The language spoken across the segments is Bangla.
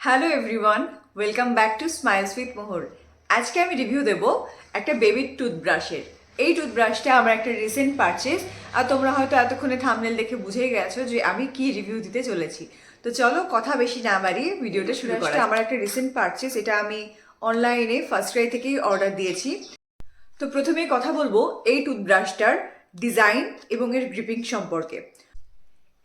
Hello everyone, welcome back to smiles with Mohor. আজকে আমি রিভিউ দেব একটা বেবির টুথব্রাশের। এই টুথব্রাশটা আমার একটা রিসেন্ট পারচেজ, আর তোমরা হয়তো এতক্ষণে থাম্বনেল দেখে বুঝেই গেছো যে আমি কি রিভিউ দিতে চলেছি। তো চলো কথা বেশি না বাড়িয়ে ভিডিওটা শুরু করা। আমার একটা রিসেন্ট পারচেজ, এটা আমি অনলাইনে ফার্স্ট ক্রাই থেকেই অর্ডার দিয়েছি। তো প্রথমেই কথা বলবো এই টুথব্রাশটার ডিজাইন এবং এর গ্রিপিং সম্পর্কে।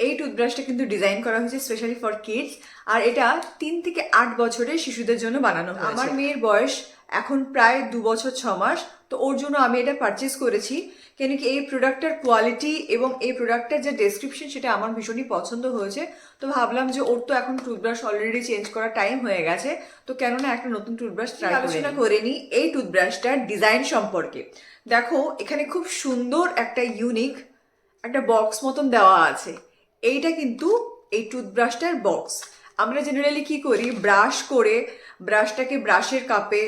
এই টুথব্রাশটা কিন্তু ডিজাইন করা হয়েছে স্পেশালি ফর কিডস, আর এটা 3 থেকে 8 বছরের শিশুদের জন্য বানানো হয়েছে। আমার মেয়ের বয়স এখন প্রায় 2 বছর 6 মাস, তো ওর জন্য আমি এটা পারচেস করেছি। কেন কি এই প্রোডাক্টটার কোয়ালিটি এবং এই প্রোডাক্টটার যে ডেসক্রিপশন সেটা আমার ভীষণই পছন্দ হয়েছে। তো ভাবলাম যে ওর তো এখন টুথব্রাশ অলরেডি চেঞ্জ করার টাইম হয়ে গেছে, তো কেননা একটা নতুন টুথব্রাশ ট্রাই আলোচনা করে নিই এই টুথব্রাশটার ডিজাইন সম্পর্কে। দেখো এখানে খুব সুন্দর একটা ইউনিক একটা বক্স মতন দেওয়া আছে। এইটা কিন্তু এই টুথব্রাশটার বক্স। আমরা জেনারেলি কি করি, ব্রাশ করে ব্রাশটাকে ব্রাশের কাপে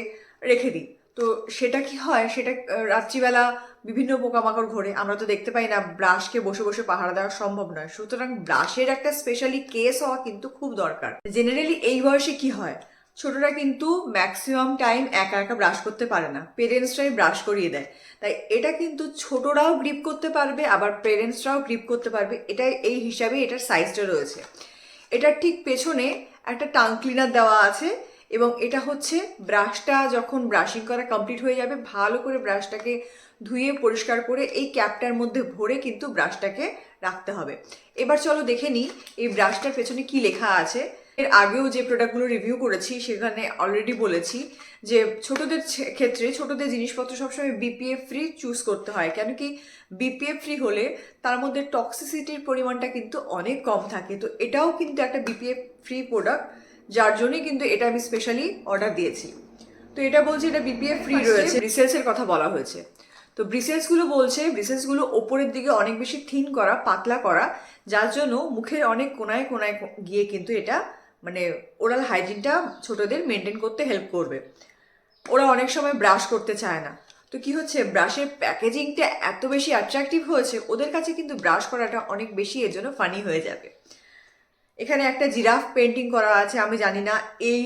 রেখে দিই। তো সেটা কি হয়, সেটা রাত্রিবেলা বিভিন্ন পোকামাকড় ঘোরে, আমরা তো দেখতে পাই না, ব্রাশকে বসে বসে পাহারা দেওয়া সম্ভব নয়। সুতরাং ব্রাশের একটা স্পেশালি কেস হওয়া কিন্তু খুব দরকার। জেনারেলি এই বয়সে কি হয়, ছোটরা কিন্তু ম্যাক্সিমাম টাইম একা একা ব্রাশ করতে পারে না, পেরেন্টসরাই ব্রাশ করিয়ে দেয়। তাই এটা কিন্তু ছোটরাও গ্রিপ করতে পারবে, আবার পেরেন্টসরাও গ্রিপ করতে পারবে, এটাই এই হিসাবে এটার সাইজটা রয়েছে। এটার ঠিক পেছনে একটা টাং ক্লিনার দেওয়া আছে, এবং এটা হচ্ছে ব্রাশটা যখন ব্রাশিং করা কমপ্লিট হয়ে যাবে, ভালো করে ব্রাশটাকে ধুয়ে পরিষ্কার করে এই ক্যাপটার মধ্যে ভরে কিন্তু ব্রাশটাকে রাখতে হবে। এবার চলো দেখে নিই এই ব্রাশটার পেছনে কি লেখা আছে। এর আগেও যে প্রোডাক্টগুলো রিভিউ করেছি সেখানে অলরেডি বলেছি যে ছোটদের ক্ষেত্রে ছোটদের জিনিসপত্র সবসময় বিপিএফ ফ্রি চুজ করতে হয়। কেন কি বিপিএফ ফ্রি হলে তার মধ্যে টক্সিসিটির পরিমাণটা কিন্তু অনেক কম থাকে। তো এটাও কিন্তু একটা বিপিএফ ফ্রি প্রোডাক্ট, যার জন্যই কিন্তু এটা আমি স্পেশালি অর্ডার দিয়েছি। তো এটা বলছে এটা বিপিএফ ফ্রি রয়েছে। ব্রিসেলসের কথা বলা হয়েছে। তো ব্রিসেলসগুলো বলছে ব্রিসেলসগুলো ওপরের দিকে অনেক বেশি থিন করা, পাতলা করা, যার জন্য মুখের অনেক কোনায় কোনায় গিয়ে কিন্তু এটা মানে ওরাল হাইজিনটা ছোটদের মেনটেন করতে হেল্প করবে। ওরা অনেক সময় ব্রাশ করতে চায় না, তো কি হচ্ছে, ব্রাশের প্যাকেজিংটা এত বেশি অ্যাট্রাকটিভ হয়েছে, ওদের কাছে কিন্তু ব্রাশ করাটা অনেক বেশি এর জন্য ফানি হয়ে যাবে। এখানে একটা জিরাফ পেন্টিং করা আছে। আমি জানি না এই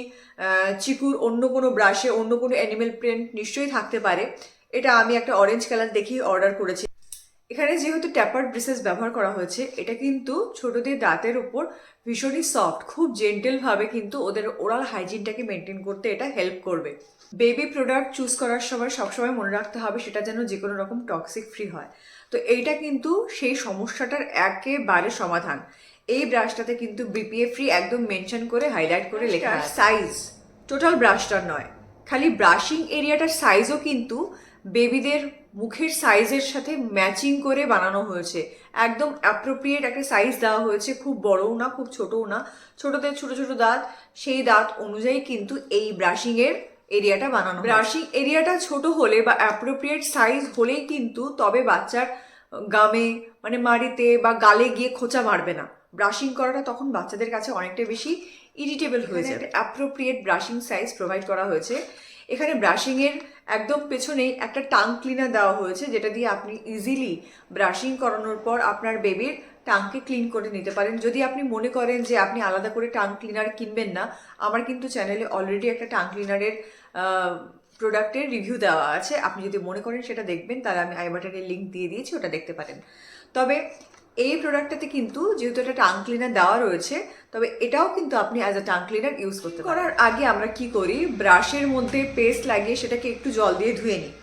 চিকুর অন্য কোনো ব্রাশে অন্য কোনো অ্যানিমেল প্রিন্ট নিশ্চয়ই থাকতে পারে। এটা আমি একটা অরেঞ্জ কালার দেখেই অর্ডার করেছি। এখানে যেহেতু ট্যাপার্ড ব্রিসেস ব্যবহার করা হয়েছে, এটা কিন্তু ছোটদের দাঁতের উপর ভীষণই সফট, খুব জেন্টেল ভাবে কিন্তু ওদের ওরাল হাইজিনটাকে মেনটেন করতে এটা হেল্প করবে। বেবি প্রোডাক্ট চুজ করার সময় সবসময় মনে রাখতে হবে সেটা যেন যে কোনো রকম টক্সিক ফ্রি হয়। তো এইটা কিন্তু সেই সমস্যাটার একেবারে সমাধান। এই ব্রাশটাতে কিন্তু বিপিএ ফ্রি একদম মেনশন করে হাইলাইট করে লেখা আছে। সাইজ টোটাল ব্রাশটার নয়, খালি ব্রাশিং এরিয়াটার সাইজও কিন্তু বেবিদের মুখের সাইজের সাথে ম্যাচিং করে বানানো হয়েছে। একদম অ্যাপ্রোপ্রিয়েট একটা সাইজ দেওয়া হয়েছে, খুব বড়ও না খুব ছোটও না। ছোটদের ছোট ছোট দাঁত, সেই দাঁত অনুযায়ী কিন্তু এই ব্রাশিং এর এরিয়াটা বানানো। ব্রাশিং এরিয়াটা ছোট হলে বা অ্যাপ্রোপ্রিয়েট সাইজ হলেই কিন্তু তবে বাচ্চার গামে মানে মাড়িতে বা গালে গিয়ে খোঁচা মারবে না। ব্রাশিং করাটা তখন বাচ্চাদের কাছে অনেকটা বেশি ইরিটেবল হয়ে যাবে। অ্যাপ্রোপ্রিয়েট ব্রাশিং সাইজ প্রোভাইড করা হয়েছে। এখানে ব্রাশিং এর একদম পেছনেই একটা টাং ক্লিনার দেওয়া হয়েছে, যেটা দিয়ে আপনি ইজিলি ব্রাশিং করানোর পর আপনার বেবির টাংকে ক্লিন করে নিতে পারেন। যদি আপনি মনে করেন যে আপনি আলাদা করে টাং ক্লিনার কিনবেন না, আমার কিন্তু চ্যানেলে অলরেডি একটা টাং ক্লিনারের প্রোডাক্টের রিভিউ দেওয়া আছে। আপনি যদি মনে করেন সেটা দেখবেন, তাহলে আমি আই বাটনের লিঙ্ক দিয়ে দিয়েছি, ওটা দেখতে পারেন। তবে এই প্রোডাক্টটাতে কিন্তু যেহেতু একটা টাং ক্লিনার দেওয়া রয়েছে, তবে এটাও কিন্তু আপনি as a tongue cleaner use করতে পারেন। করার আগে আমরা কি করি, ব্রাশের মধ্যে পেস্ট লাগিয়ে সেটাকে একটু জল দিয়ে ধুয়ে নিই।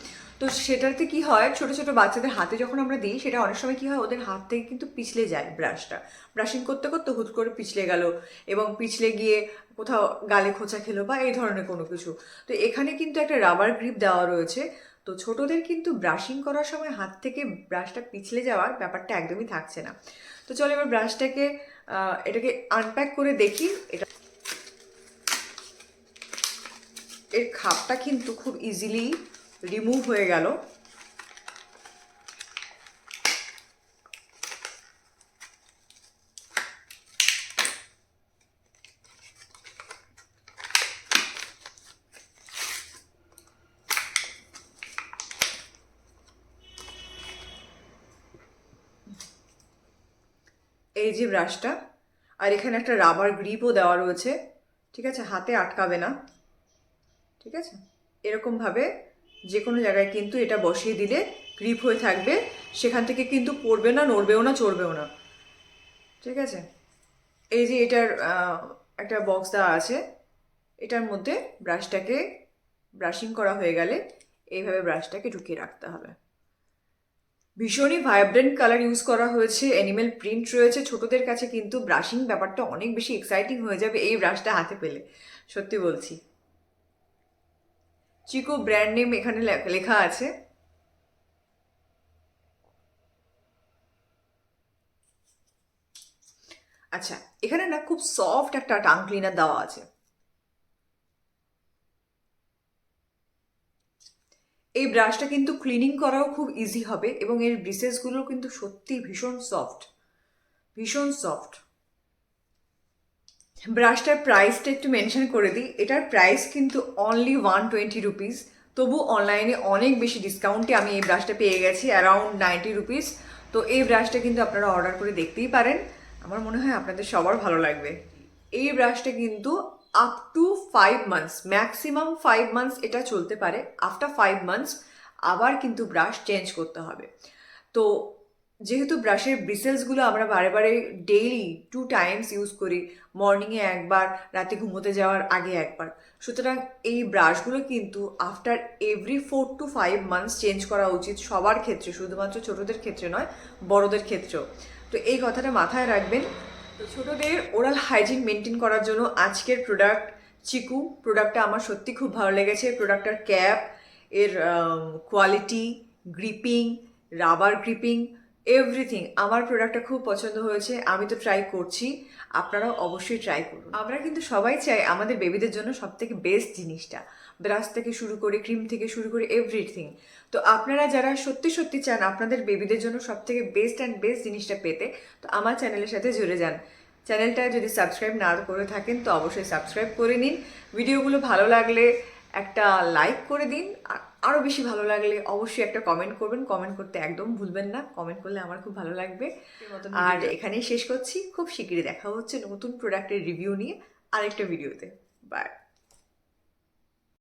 তো সেটাতে কি হয়, ছোট ছোট বাচ্চাদের হাতে যখন আমরা দিই, সেটা অনেক সময় কি হয়, ওদের হাত থেকে কিন্তু পিছলে যায় ব্রাশটা। ব্রাশিং করতে করতে হুট করে পিছলে গেল, এবং পিছলে গিয়ে কোথাও গালে খোঁচা খেলো বা এই ধরনের কোনো কিছু। তো এখানে কিন্তু একটা রাবার গ্রিপ দেওয়া রয়েছে। তো ছোটদের কিন্তু ব্রাশিং করার সময় হাত থেকে ব্রাশটা পিছলে যাওয়ার ব্যাপারটা একদমই থাকছে না। তো চলো এবার ব্রাশটাকে এটাকে আনপ্যাক করে দেখি। এটা এর খাপটা কিন্তু খুব ইজিলি রিমুভ হয়ে গেল। এই যে ব্রাশটা, আর এখানে একটা রাবার গ্রিপও দেওয়া রয়েছে, ঠিক আছে, হাতে আটকাবে না। ঠিক আছে, এরকমভাবে যে কোনো জায়গায় কিন্তু এটা বসিয়ে দিলে গ্রিপ হয়ে থাকবে, সেখান থেকে কিন্তু পড়বে না, নড়বেও না, চড়বেও না। ঠিক আছে, এই যে এটার একটা বক্স দেওয়া আছে, এটার মধ্যে ব্রাশটাকে ব্রাশিং করা হয়ে গেলে এইভাবে ব্রাশটাকে ঢুকিয়ে রাখতে হবে। ভীষণই ভাইব্রেন্ট কালার ইউজ করা হয়েছে, অ্যানিমেল প্রিন্ট রয়েছে। ছোটদের কাছে কিন্তু ব্রাশিং ব্যাপারটা অনেক বেশি এক্সাইটিং হয়ে যাবে এই ব্রাশটা হাতে পেলে, সত্যি বলছি। চিকো ব্র্যান্ড নেম এখানে লেখা আছে। আচ্ছা, এখানে না খুব সফট একটা টাং ক্লিনার দেওয়া আছে। এই ব্রাশটা কিন্তু ক্লিনিং করাও খুব ইজি হবে এবং এর ব্রিসেসগুলো কিন্তু সত্যি ভীষণ সফট, ভীষণ সফট। ব্রাশটার প্রাইসটা একটু মেনশন করে দিই। এটার প্রাইস কিন্তু অনলি 120 রুপিস। তবু অনলাইনে অনেক বেশি ডিসকাউন্টে আমি এই ব্রাশটা পেয়ে গেছি, অ্যারাউন্ড 90 রুপিস। তো এই ব্রাশটা কিন্তু আপনারা অর্ডার করে দেখতেই পারেন, আমার মনে হয় আপনাদের সবার ভালো লাগবে। এই ব্রাশটা কিন্তু up to 5 months, maximum 5 months এটা চলতে পারে। আফটার 5 মান্থস আবার কিন্তু ব্রাশ চেঞ্জ করতে হবে। তো যেহেতু ব্রাশের ব্রিসেলসগুলো আমরা বারে বারে ডেইলি 2 টাইমস ইউজ করি, মর্নিংয়ে একবার, রাতে ঘুমোতে যাওয়ার আগে একবার, সুতরাং এই ব্রাশগুলো কিন্তু after every 4 to 5 months change করা উচিত সবার ক্ষেত্রে, শুধুমাত্র ছোটদের ক্ষেত্রে নয়, বড়দের ক্ষেত্রেও। তো এই কথাটা মাথায় রাখবেন। তো ছোটদের ওরাল হাইজিন মেনটেন করার জন্য আজকের প্রোডাক্ট চিকু প্রোডাক্টটা আমার সত্যি খুব ভালো লেগেছে। প্রোডাক্টটার ক্যাপ, এর quality, gripping, rubber gripping, everything আমার প্রোডাক্টটা খুব পছন্দ হয়েছে। আমি তো ট্রাই করছি, আপনারাও অবশ্যই ট্রাই করুন। আমরা কিন্তু সবাই চাই আমাদের বেবিদের জন্য সব থেকে বেস্ট জিনিসটা, ব্রাশ থেকে শুরু করে, ক্রিম থেকে শুরু করে, এভরিথিং। তো আপনারা যারা সত্যি সত্যি চান আপনাদের বেবিদের জন্য সব থেকে বেস্ট অ্যান্ড বেস্ট জিনিসটা পেতে, তো আমার চ্যানেলের সাথে জুড়ে যান। চ্যানেলটা যদি সাবস্ক্রাইব না করে থাকেন তো অবশ্যই সাবস্ক্রাইব করে নিন। ভিডিওগুলো ভালো লাগলে একটা লাইক করে দিন, আর আরও বেশি ভালো লাগলে অবশ্যই একটা কমেন্ট করবেন। কমেন্ট করতে একদম ভুলবেন না, কমেন্ট করলে আমার খুব ভালো লাগবে। আর এখানেই শেষ করছি, খুব শিগগিরই দেখা হচ্ছে নতুন প্রোডাক্টের রিভিউ নিয়ে আরেকটা ভিডিওতে। বাই।